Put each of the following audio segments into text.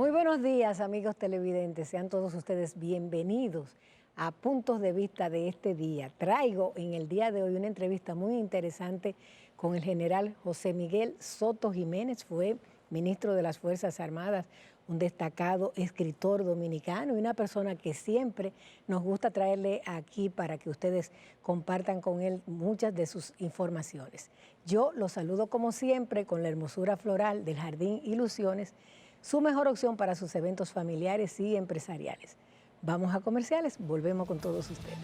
Muy buenos días, amigos televidentes. Sean todos ustedes bienvenidos a Puntos de Vista de este día. Traigo en el día de hoy una entrevista muy interesante con el general José Miguel Soto Jiménez. Fue ministro de las Fuerzas Armadas, un destacado escritor dominicano y una persona que siempre nos gusta traerle aquí para que ustedes compartan con él muchas de sus informaciones. Yo los saludo como siempre con la hermosura floral del Jardín Ilusiones, su mejor opción para sus eventos familiares y empresariales. Vamos a comerciales, volvemos con todos ustedes.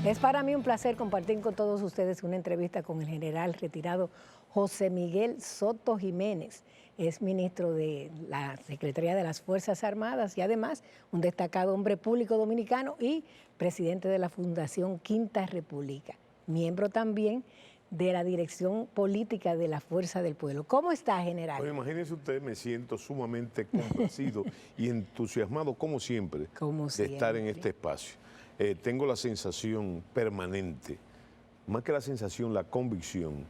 Es para mí un placer compartir con todos ustedes una entrevista con el general retirado José Miguel Soto Jiménez. Es ministro de la Secretaría de las Fuerzas Armadas y además un destacado hombre público dominicano y presidente de la Fundación Quinta República. Miembro también de la Dirección Política de la Fuerza del Pueblo. ¿Cómo está, general? Bueno, imagínense ustedes, me siento sumamente complacido y entusiasmado, como siempre, de estar en este espacio. Tengo la sensación permanente, más que la sensación, la convicción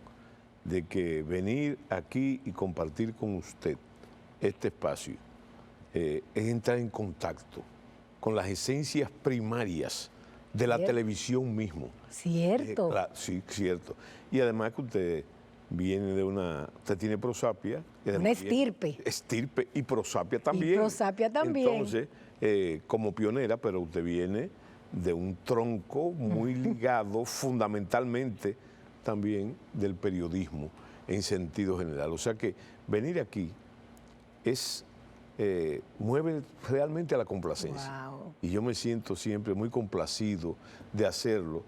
de que venir aquí y compartir con usted este espacio es entrar en contacto con las esencias primarias de la televisión mismo. ¿Cierto? Sí, cierto. Y además que usted viene de usted tiene prosapia. Y una estirpe. Estirpe y prosapia también. Y prosapia también. Entonces, como pionera, pero usted viene de un tronco muy ligado fundamentalmente también del periodismo en sentido general. O sea que venir aquí mueve realmente a la complacencia. Wow. Y yo me siento siempre muy complacido de hacerlo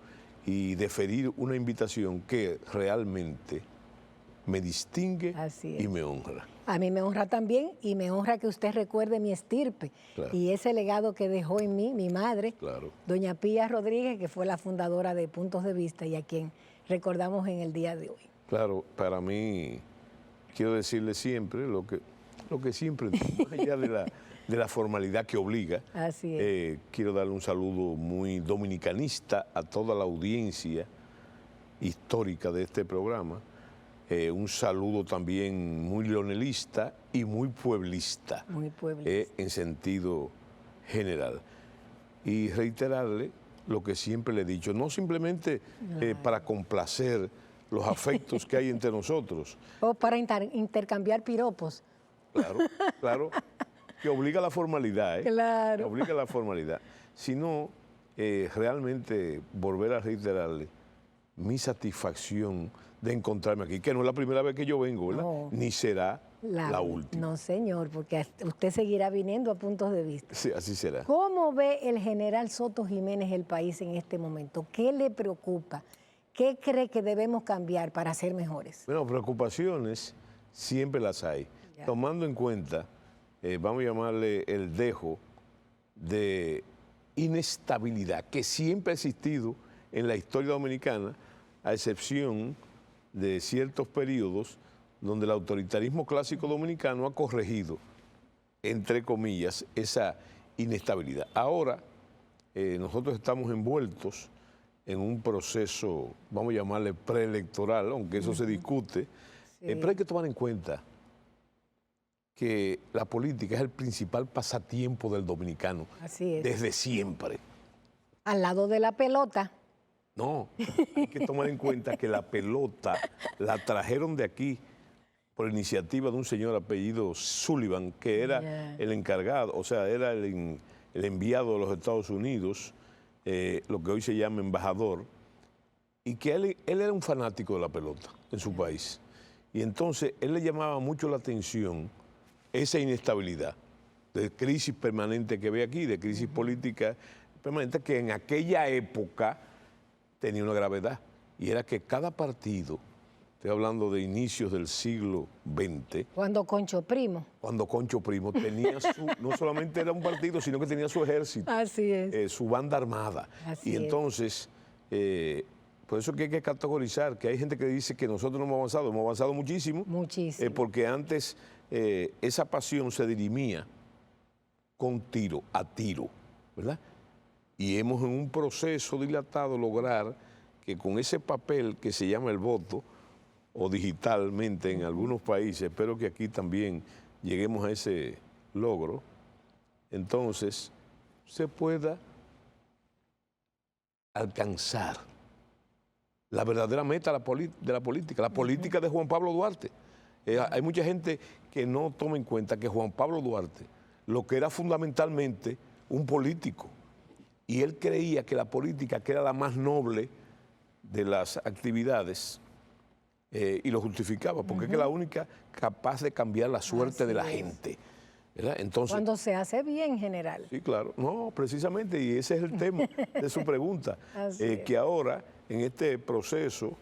y de ferir una invitación que realmente me distingue y me honra. A mí me honra también y me honra que usted recuerde mi estirpe y ese legado que dejó en mí mi madre, doña Pía Rodríguez, que fue la fundadora de Puntos de Vista y a quien recordamos en el día de hoy. Claro, para mí, quiero decirle siempre lo que siempre, más allá de la formalidad que obliga, quiero darle un saludo muy dominicanista a toda la audiencia histórica de este programa. Un saludo también muy leonelista y muy pueblista. Muy pueblista. En sentido general. Y reiterarle lo que siempre le he dicho, no simplemente para complacer los afectos que hay entre nosotros. O para intercambiar piropos. Claro, que obliga a la formalidad, Claro. Que obliga a la formalidad. Sino realmente volver a reiterarle mi satisfacción de encontrarme aquí, que no es la primera vez que yo vengo, ¿verdad? No, ni será la última. No, señor, porque usted seguirá viniendo a Puntos de Vista. Sí, así será. ¿Cómo ve el general Soto Jiménez el país en este momento? ¿Qué le preocupa? ¿Qué cree que debemos cambiar para ser mejores? Bueno, preocupaciones siempre las hay. Tomando en cuenta, vamos a llamarle el dejo de inestabilidad que siempre ha existido en la historia dominicana, a excepción de ciertos periodos donde el autoritarismo clásico dominicano ha corregido, entre comillas, esa inestabilidad. Ahora, nosotros estamos envueltos en un proceso, vamos a llamarle preelectoral, aunque eso se discute, pero hay que tomar en cuenta que la política es el principal pasatiempo del dominicano. Así es. Desde siempre. Al lado de la pelota. No, hay que tomar en cuenta que la pelota la trajeron de aquí por iniciativa de un señor apellido Sullivan, que era el encargado, o sea, era el enviado de los Estados Unidos, lo que hoy se llama embajador, y que él era un fanático de la pelota en su país. Y entonces él le llamaba mucho la atención esa inestabilidad de crisis permanente que ve aquí, de crisis política permanente, que en aquella época tenía una gravedad, y era que cada partido estoy hablando de inicios del siglo XX. Cuando Concho Primo. Cuando Concho Primo tenía no solamente era un partido, sino que tenía su ejército. Así es. Su banda armada. Así y entonces, por eso que hay que categorizar, que hay gente que dice que nosotros no hemos avanzado muchísimo. Muchísimo. Porque antes esa pasión se dirimía con tiro, a tiro, ¿verdad? Y hemos en un proceso dilatado lograr que con ese papel que se llama el voto, o digitalmente en algunos países, espero que aquí también lleguemos a ese logro, entonces se pueda alcanzar la verdadera meta de la política de Juan Pablo Duarte. Hay mucha gente que no toma en cuenta que Juan Pablo Duarte, lo que era fundamentalmente un político, y él creía que la política, que era la más noble de las actividades, y lo justificaba, porque es que la única capaz de cambiar la suerte de la gente. ¿Verdad? Entonces, cuando se hace bien, general. Sí, claro. No, precisamente, y ese es el tema de su pregunta. Que ahora, en este proceso,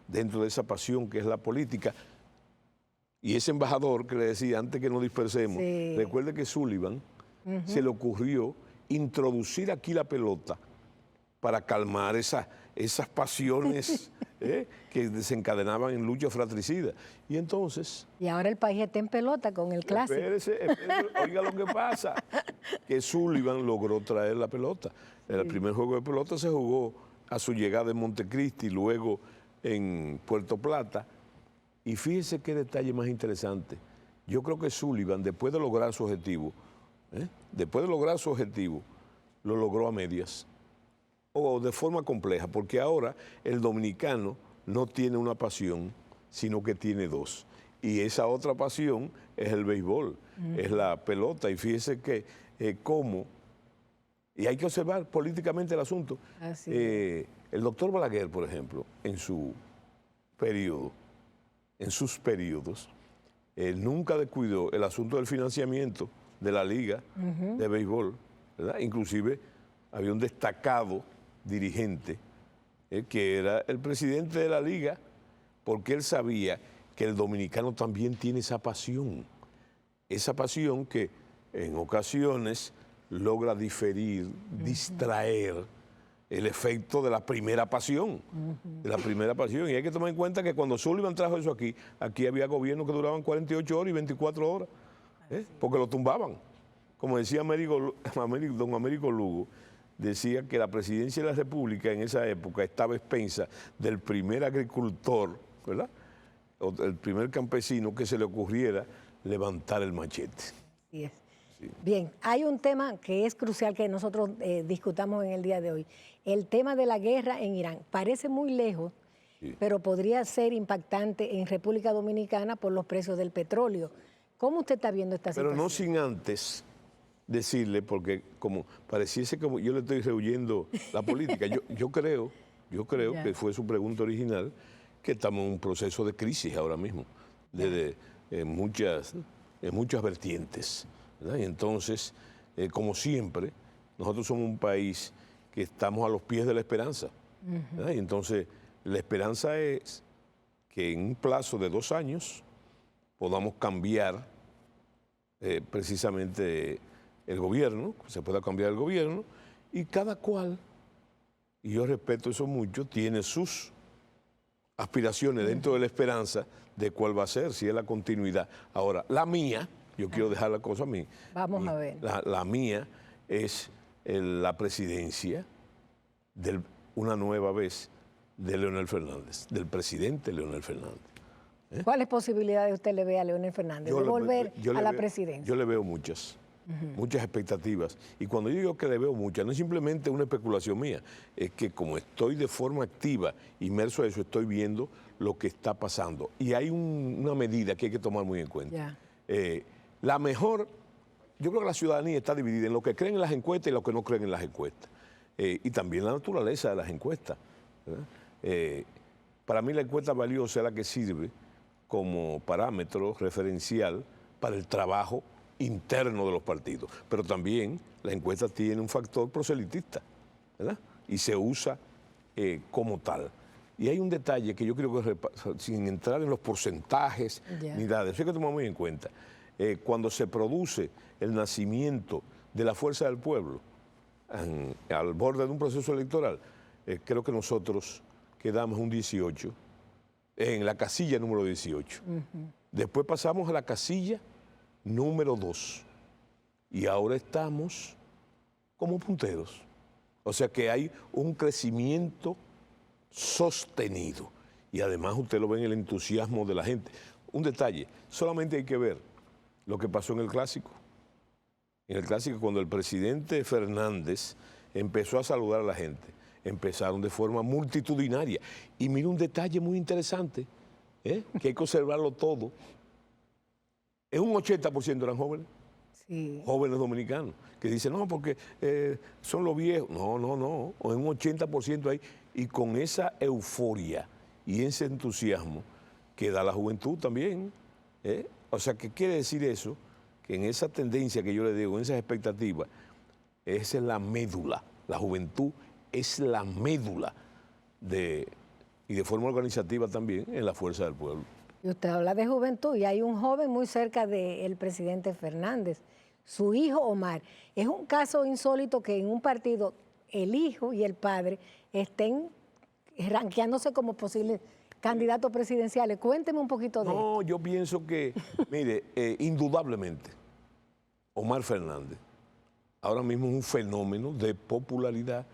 dentro de esa pasión que es la política, y ese embajador que le decía antes que nos dispersemos, recuerde que Sullivan se le ocurrió introducir aquí la pelota para calmar esas pasiones que desencadenaban en luchas fratricidas. Y entonces... Y ahora el país está en pelota con el clásico. Espérese, oiga lo que pasa, que Sullivan logró traer la pelota. El primer juego de pelota se jugó a su llegada en Montecristi, luego en Puerto Plata. Y fíjese qué detalle más interesante. Yo creo que Sullivan, después de lograr su objetivo, lo logró a medias o de forma compleja, porque ahora el dominicano no tiene una pasión, sino que tiene dos. Y esa otra pasión es el béisbol, es la pelota. Y fíjese que cómo, y hay que observar políticamente el asunto. El doctor Balaguer, por ejemplo, en sus periodos, nunca descuidó el asunto del financiamiento de la liga de béisbol, ¿verdad? Inclusive había un destacado dirigente que era el presidente de la liga, porque él sabía que el dominicano también tiene esa pasión que en ocasiones logra diferir, distraer el efecto de la primera pasión, Y hay que tomar en cuenta que cuando Sullivan trajo eso aquí había gobiernos que duraban 48 horas y 24 horas, porque lo tumbaban. Como decía don Américo Lugo, decía que la presidencia de la República en esa época estaba expensa del primer agricultor, ¿verdad? O del primer campesino que se le ocurriera levantar el machete. Así es. Bien, hay un tema que es crucial que nosotros discutamos en el día de hoy. El tema de la guerra en Irán. Parece muy lejos, pero podría ser impactante en República Dominicana por los precios del petróleo. ¿Cómo usted está viendo esta situación? Pero no sin antes decirle, porque como pareciese como yo le estoy rehuyendo la política, yo creo que fue su pregunta original, que estamos en un proceso de crisis ahora mismo, en muchas vertientes, ¿verdad? Y entonces, como siempre, nosotros somos un país que estamos a los pies de la esperanza, ¿verdad? Y entonces, la esperanza es que en un plazo de 2 años podamos cambiar precisamente el gobierno, se pueda cambiar el gobierno, y cada cual, y yo respeto eso mucho, tiene sus aspiraciones dentro de la esperanza de cuál va a ser, si es la continuidad. Ahora, la mía, yo quiero dejar la cosa a mí. Vamos a ver. La mía es la presidencia una nueva vez de Leonel Fernández, del presidente Leonel Fernández. ¿Cuáles posibilidades usted le ve a Leonel Fernández de volver a la presidencia? Yo le veo muchas expectativas. Y cuando yo digo que le veo muchas, no es simplemente una especulación mía, es que como estoy de forma activa, inmerso a eso, estoy viendo lo que está pasando. Y hay una medida que hay que tomar muy en cuenta. La mejor, yo creo que la ciudadanía está dividida en los que creen en las encuestas y los que no creen en las encuestas. Y también la naturaleza de las encuestas, ¿verdad? Para mí la encuesta valiosa es la que sirve como parámetro referencial para el trabajo interno de los partidos. Pero también la encuesta tiene un factor proselitista, ¿verdad? Y se usa como tal. Y hay un detalle que yo creo que, sin entrar en los porcentajes ni nada, eso hay que tomar muy en cuenta. Cuando se produce el nacimiento de la fuerza del pueblo, al borde de un proceso electoral, creo que nosotros quedamos un 18, en la casilla número 18. Después pasamos a la casilla número 2 y ahora estamos como punteros. O sea que hay un crecimiento sostenido y además usted lo ve en el entusiasmo de la gente. Un detalle, solamente hay que ver lo que pasó en el Clásico. En el Clásico, cuando el presidente Fernández empezó a saludar a la gente, empezaron de forma multitudinaria. Y mira un detalle muy interesante, que hay que observarlo todo. Es un 80% eran jóvenes, jóvenes dominicanos, que dicen, no, porque son los viejos. No, un 80% ahí. Y con esa euforia y ese entusiasmo que da la juventud también. O sea, ¿qué quiere decir eso? Que en esa tendencia que yo le digo, en esas expectativas, esa es la médula. La juventud es la médula y de forma organizativa también en la fuerza del pueblo. Y usted habla de juventud y hay un joven muy cerca del presidente Fernández, su hijo Omar. Es un caso insólito que en un partido el hijo y el padre estén ranqueándose como posibles candidatos presidenciales. Cuénteme un poquito de esto. No, yo pienso que, mire, indudablemente, Omar Fernández ahora mismo es un fenómeno de popularidad,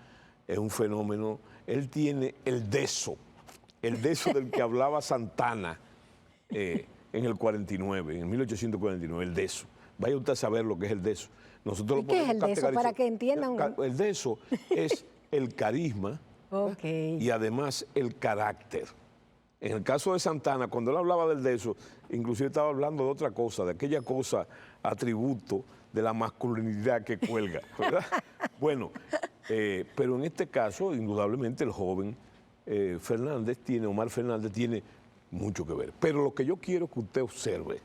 es un fenómeno, él tiene el deso del que hablaba Santana en el 49, en 1849, el deso. Vaya usted a saber lo que es el deso. Nosotros ¿Y qué es el deso? Para que entiendan. El deso es el carisma y además el carácter. En el caso de Santana, cuando él hablaba del deso, inclusive estaba hablando de otra cosa, de aquella cosa, atributo de la masculinidad que cuelga, ¿verdad? Bueno, pero en este caso, indudablemente, el joven Omar Fernández tiene mucho que ver. Pero lo que yo quiero que usted observe,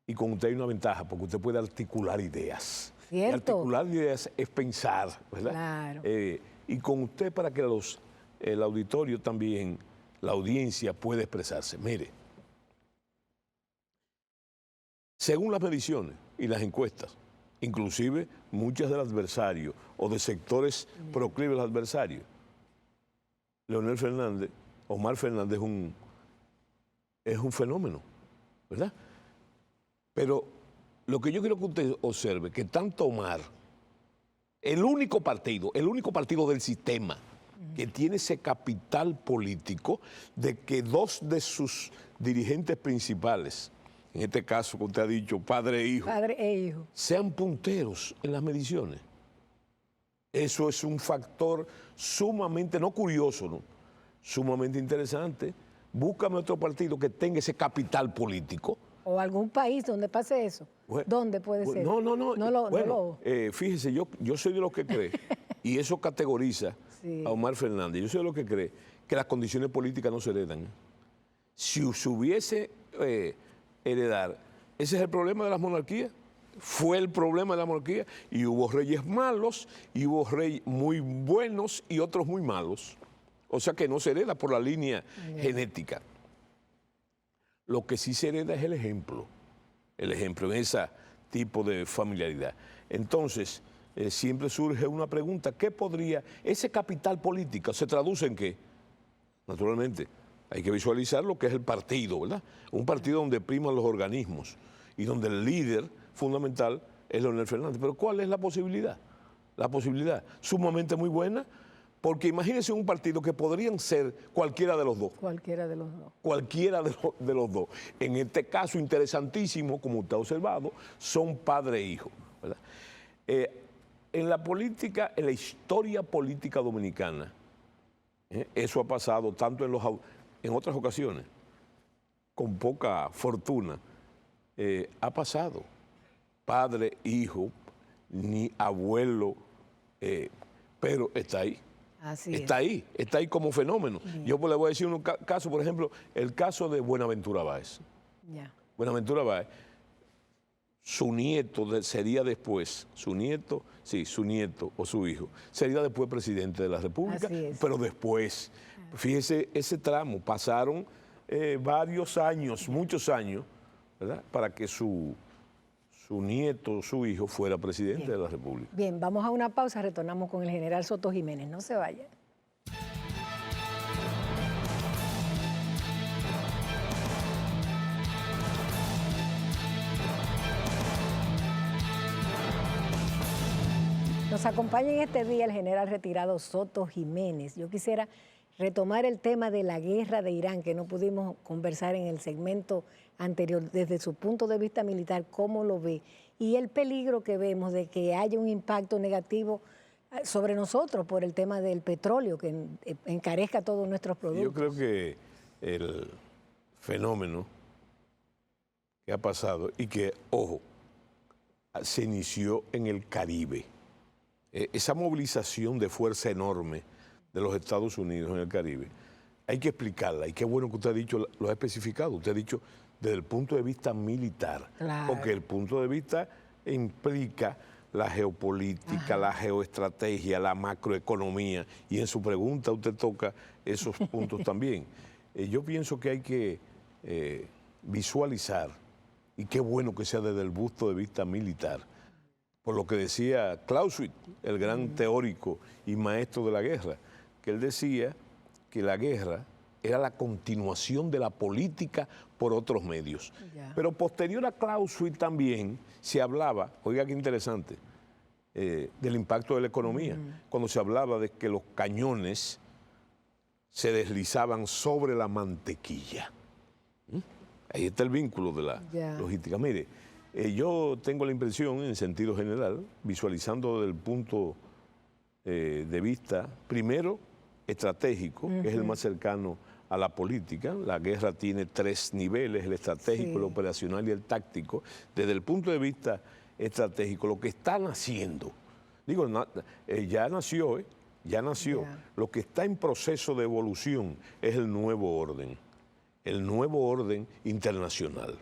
y con usted hay una ventaja, porque usted puede articular ideas. ¿Cierto? Y articular ideas es pensar, ¿verdad? Claro. Y con usted para que el auditorio también, la audiencia pueda expresarse. Mire, según las mediciones y las encuestas, inclusive muchas del adversario o de sectores proclives al adversario, Omar Fernández es un fenómeno, ¿verdad? Pero lo que yo quiero que usted observe, que tanto Omar, el único partido del sistema que tiene ese capital político de que dos de sus dirigentes principales, en este caso que usted ha dicho, padre e hijo, sean punteros en las mediciones. Eso es un factor sumamente, no curioso, ¿no? Sumamente interesante. Búscame otro partido que tenga ese capital político. ¿O algún país donde pase eso? ¿Dónde puede ser? No. Fíjese, yo soy de los que cree, y eso categoriza a Omar Fernández, yo soy de los que cree que las condiciones políticas no se heredan. Si se hubiese heredar, ese es el problema de las monarquías. Fue el problema de la monarquía y hubo reyes malos y hubo reyes muy buenos y otros muy malos. O sea que no se hereda por la línea genética. Lo que sí se hereda es el ejemplo en ese tipo de familiaridad. Entonces, siempre surge una pregunta, ¿qué podría, ese capital político se traduce en qué? Naturalmente, hay que visualizar lo que es el partido, ¿verdad? Un partido donde priman los organismos y donde el líder fundamental es Leonel Fernández. Pero ¿cuál es la posibilidad? La posibilidad sumamente muy buena, porque imagínense un partido que podrían ser cualquiera de los dos. Cualquiera de los dos. Cualquiera de los dos. En este caso interesantísimo, como usted ha observado, son padre e hijo, ¿verdad? En la política, en la historia política dominicana, eso ha pasado tanto en otras ocasiones, con poca fortuna, ha pasado. Padre, hijo, ni abuelo, pero está ahí. Está ahí como fenómeno. Bien. Yo le voy a decir un caso, por ejemplo, el caso de Buenaventura Báez. Buenaventura Báez su nieto sería después, su nieto o su hijo, sería después presidente de la República, pero después, fíjese ese tramo, pasaron varios años, muchos años, ¿verdad?, para que su nieto o su hijo fuera presidente de la República. Bien, vamos a una pausa, retornamos con el general Soto Jiménez, no se vaya. Nos acompaña en este día el general retirado Soto Jiménez. Yo quisiera retomar el tema de la guerra de Irán, que no pudimos conversar en el segmento anterior, desde su punto de vista militar, cómo lo ve, y el peligro que vemos de que haya un impacto negativo sobre nosotros por el tema del petróleo, que encarezca todos nuestros productos. Yo creo que el fenómeno que ha pasado y que, ojo, se inició en el Caribe. Esa movilización de fuerza enorme de los Estados Unidos en el Caribe, hay que explicarla, y qué bueno que usted ha dicho, lo ha especificado, usted ha dicho desde el punto de vista militar, claro, porque el punto de vista implica la geopolítica, la geoestrategia, la macroeconomía, y en su pregunta usted toca esos puntos también. Yo pienso que hay que visualizar, y qué bueno que sea desde el punto de vista militar, por lo que decía Clausewitz, el gran teórico y maestro de la guerra, que él decía que la guerra era la continuación de la política por otros medios. Pero posterior a Clausewitz también se hablaba, oiga qué interesante, del impacto de la economía, cuando se hablaba de que los cañones se deslizaban sobre la mantequilla. Ahí está el vínculo de la logística. Mire, yo tengo la impresión, en sentido general, visualizando desde el punto de vista, primero, estratégico, que es el más cercano a la política. La guerra tiene tres niveles, el estratégico, el operacional y el táctico. Desde el punto de vista estratégico, lo que está naciendo, digo, ya nació, lo que está en proceso de evolución es el nuevo orden internacional.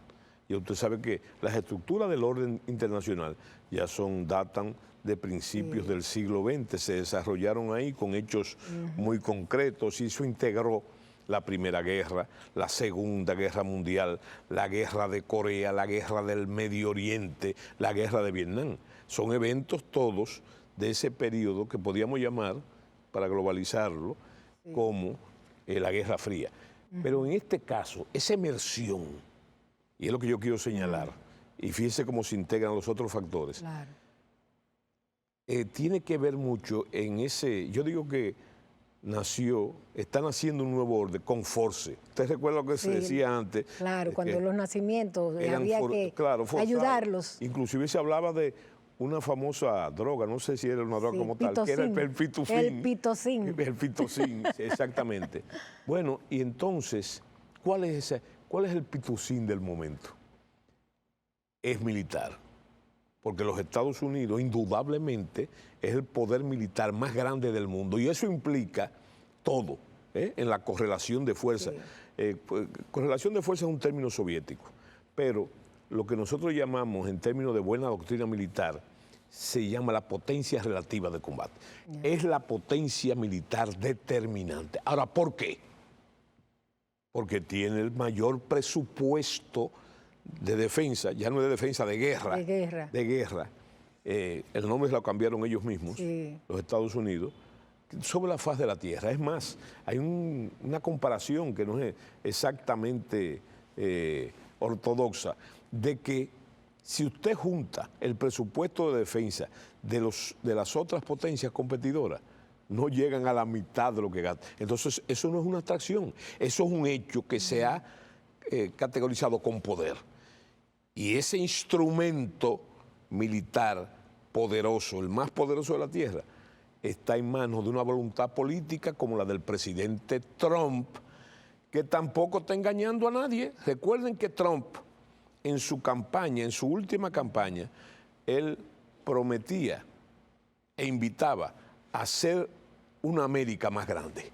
Y usted sabe que las estructuras del orden internacional ya datan de principios del siglo XX, se desarrollaron ahí con hechos muy concretos, y eso integró la Primera Guerra, la Segunda Guerra Mundial, la Guerra de Corea, la Guerra del Medio Oriente, la Guerra de Vietnam. Son eventos todos de ese periodo que podíamos llamar, para globalizarlo, como la Guerra Fría. Pero en este caso, esa emersión, y es lo que yo quiero señalar, y fíjese cómo se integran los otros factores, tiene que ver mucho en ese, yo digo que está naciendo un nuevo orden con force. ¿Usted recuerda lo que se decía antes? Claro, cuando los nacimientos había que ayudarlos. Inclusive se hablaba de una famosa droga, no sé si era una droga como tal, que era el pitufin. El pitocin. El pitocin, exactamente. Bueno, y entonces, ¿cuál es el pitocin del momento? Es militar, porque los Estados Unidos indudablemente es el poder militar más grande del mundo, y eso implica todo, en la correlación de fuerza. Correlación de fuerza es un término soviético, pero lo que nosotros llamamos en términos de buena doctrina militar se llama la potencia relativa de combate. Es la potencia militar determinante. Ahora, ¿por qué? Porque tiene el mayor presupuesto de defensa, ya no de defensa, de guerra. De guerra. El nombre se lo cambiaron ellos mismos, los Estados Unidos, sobre la faz de la tierra. Es más, hay una comparación que no es exactamente ortodoxa, de que si usted junta el presupuesto de defensa de las otras potencias competidoras, no llegan a la mitad de lo que gastan. Entonces, eso no es una abstracción, eso es un hecho que se ha categorizado con poder. Y ese instrumento militar poderoso, el más poderoso de la tierra, está en manos de una voluntad política como la del presidente Trump, que tampoco está engañando a nadie. Recuerden que Trump, en su campaña, en su última campaña, él prometía e invitaba a hacer una América más grande.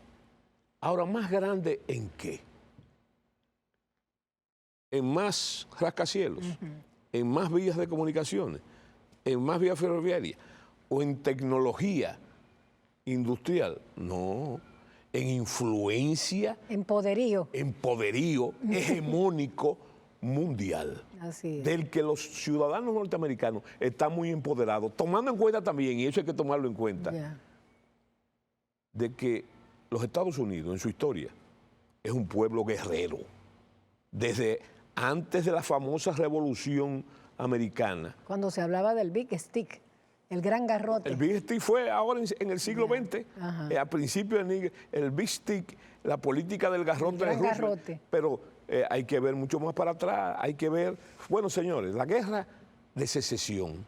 Ahora, ¿más grande en qué? En más rascacielos, en más vías de comunicaciones, en más vías ferroviarias o en tecnología industrial. No, en influencia, en poderío hegemónico mundial. Así es. Del que los ciudadanos norteamericanos están muy empoderados, tomando en cuenta también, y eso hay que tomarlo en cuenta, de que los Estados Unidos en su historia es un pueblo guerrero. Desde antes de la famosa Revolución Americana. Cuando se hablaba del Big Stick, el gran garrote. El Big Stick fue ahora en el siglo XX, a principios el Big Stick, la política del garrote de Roosevelt. Pero hay que ver mucho más para atrás, hay que ver, bueno señores, la guerra de secesión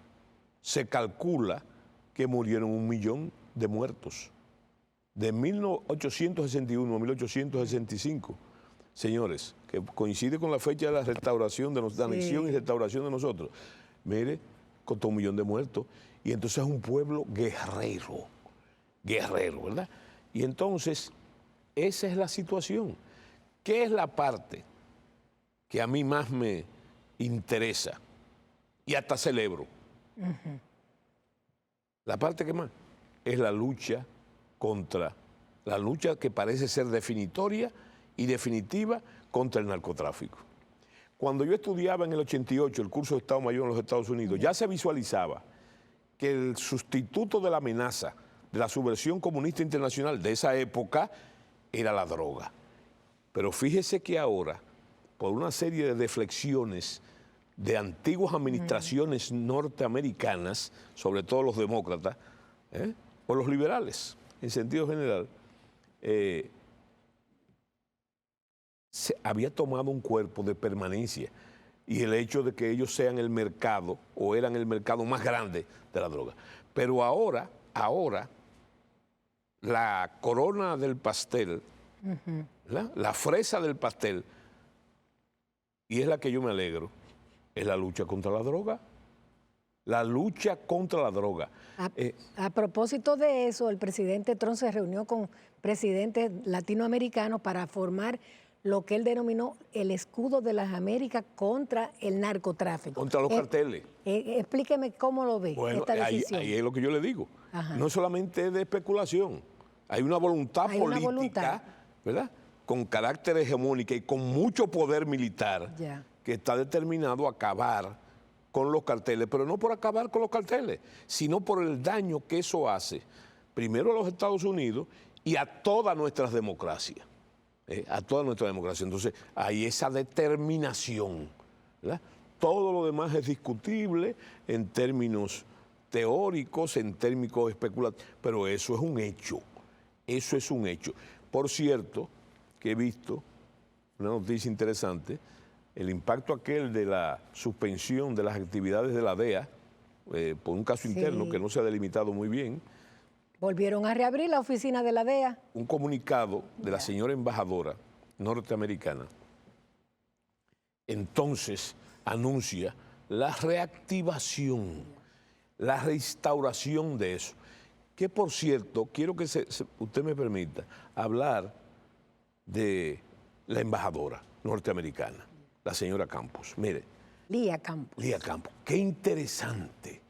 se calcula que murieron 1 millón de muertos. De 1861 a 1865, señores, que coincide con la fecha de la restauración, de la anexión y restauración de nosotros. Mire, costó 1 millón de muertos. Y entonces es un pueblo guerrero, ¿verdad? Y entonces, esa es la situación. ¿Qué es la parte que a mí más me interesa y hasta celebro? La parte que más es la lucha que parece ser definitoria y definitiva contra el narcotráfico. Cuando yo estudiaba en el 88 el curso de Estado Mayor en los Estados Unidos, ya se visualizaba que el sustituto de la amenaza de la subversión comunista internacional de esa época era la droga. Pero fíjese que ahora, por una serie de deflexiones de antiguas administraciones norteamericanas, sobre todo los demócratas, o los liberales, en sentido general, se había tomado un cuerpo de permanencia y el hecho de que ellos sean el mercado o eran el mercado más grande de la droga. Pero ahora la corona del pastel, la fresa del pastel, y es la que yo me alegro, es la lucha contra la droga. La lucha contra la droga. A propósito de eso, el presidente Trump se reunió con presidentes latinoamericanos para formar lo que él denominó el escudo de las Américas contra el narcotráfico. Contra los carteles. Explíqueme cómo lo ve esta decisión. Ahí es lo que yo le digo. No solamente es de especulación, hay una voluntad política, ¿verdad? Con carácter hegemónico y con mucho poder militar que está determinado a acabar con los carteles, pero no por acabar con los carteles, sino por el daño que eso hace, primero a los Estados Unidos y a todas nuestras democracias. A toda nuestra democracia. Entonces, hay esa determinación, ¿verdad? Todo lo demás es discutible en términos teóricos, en términos especulativos, pero eso es un hecho. Eso es un hecho. Por cierto, que he visto una noticia interesante, el impacto aquel de la suspensión de las actividades de la DEA por un caso interno que no se ha delimitado muy bien. Volvieron a reabrir la oficina de la DEA. Un comunicado de la señora embajadora norteamericana entonces anuncia la reactivación, la reinstauración de eso. Que por cierto, quiero que usted me permita hablar de la embajadora norteamericana, la señora Campos. Mire. Lía Campos. Lía Campos. Qué interesante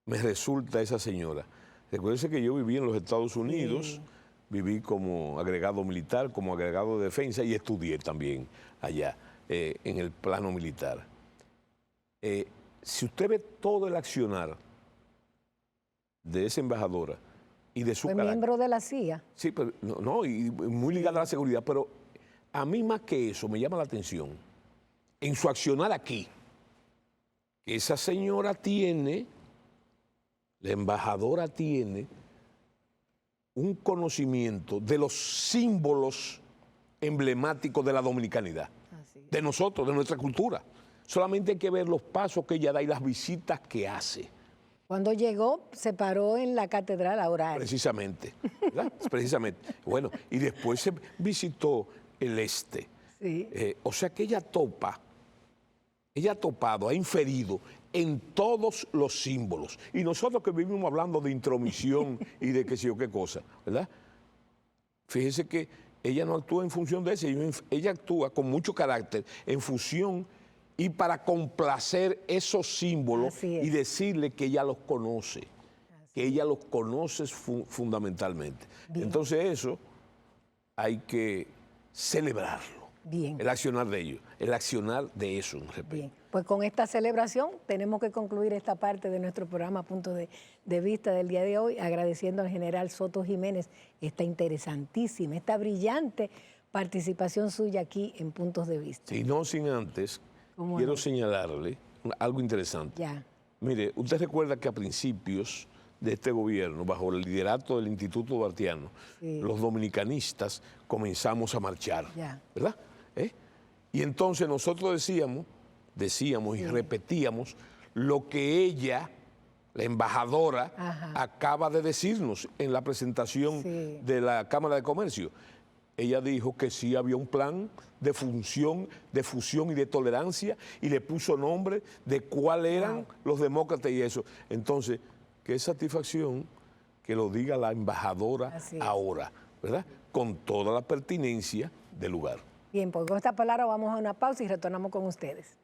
me resulta esa señora. Recuérdense que yo viví en los Estados Unidos, viví como agregado militar, como agregado de defensa y estudié también allá en el plano militar. Si usted ve todo el accionar de esa embajadora y de su carácter. Fue miembro de la CIA. Sí, pero y muy ligada a la seguridad, pero a mí más que eso me llama la atención en su accionar aquí, que esa señora la embajadora tiene un conocimiento de los símbolos emblemáticos de la dominicanidad, de nosotros, de nuestra cultura. Solamente hay que ver los pasos que ella da y las visitas que hace. Cuando llegó, se paró en la catedral a orar. Precisamente, ¿verdad? Precisamente. Bueno, y después se visitó el este. Sí. O sea que ella ha topado, ha inferido en todos los símbolos. Y nosotros que vivimos hablando de intromisión y de qué sé yo qué cosa, ¿verdad? Fíjese que ella no actúa en función de eso, ella actúa con mucho carácter en función y para complacer esos símbolos Así es. y decirle que ella los conoce, que ella los conoce fundamentalmente. Bien. Entonces eso hay que celebrarlo. Bien. El accionar de ellos, el accionar de eso. Bien, pues con esta celebración tenemos que concluir esta parte de nuestro programa Punto de Vista del día de hoy, agradeciendo al general Soto Jiménez esta interesantísima, esta brillante participación suya aquí en Puntos de Vista. Y no sin antes, quiero señalarle algo interesante. Ya. Mire, usted recuerda que a principios de este gobierno, bajo el liderato del Instituto Duartiano, Sí. los dominicanistas comenzamos a marchar, Ya. ¿verdad? Y entonces nosotros decíamos y repetíamos lo que ella, la embajadora, Ajá. acaba de decirnos en la presentación Sí. de la Cámara de Comercio. Ella dijo que sí había un plan de fusión y de tolerancia y le puso nombre de cuáles eran los demócratas y eso. Entonces, qué satisfacción que lo diga la embajadora ahora, ¿verdad? Con toda la pertinencia del lugar. Bien, pues con esta palabra vamos a una pausa y retornamos con ustedes.